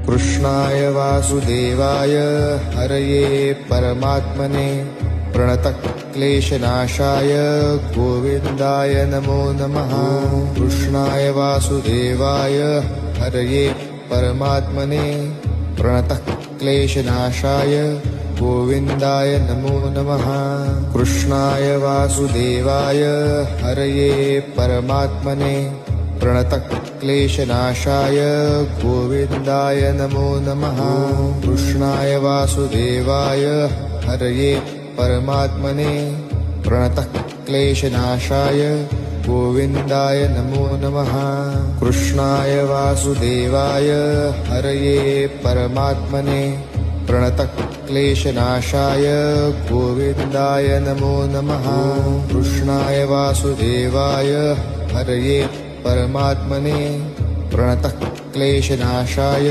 कृष्णाय वासुदेवाय हरये परमात्मने प्रणतक्लेशनाशाय गोविन्दाय नमो नमः। कृष्णाय वासुदेवाय हरये परमात्मने प्रणतक्लेशनाशाय गोविन्दाय नमो नमः। कृष्णाय वासुदेवाय हरये परमात्मने प्रणतक्लेशनाशाय गोविन्दाय नमो नमः। कृष्णाय वासुदेवाय हरये परमात्मने प्रणतक्लेशनाशाय गोविन्दाय नमो नमः। कृष्णाय वासुदेवाय हरये परमात्मने प्रणतक्लेशनाशाय गोविन्दाय नमो नमः। कृष्णाय वासुदेवाय हरये परमात्मने प्रणतक्लेशनाशाय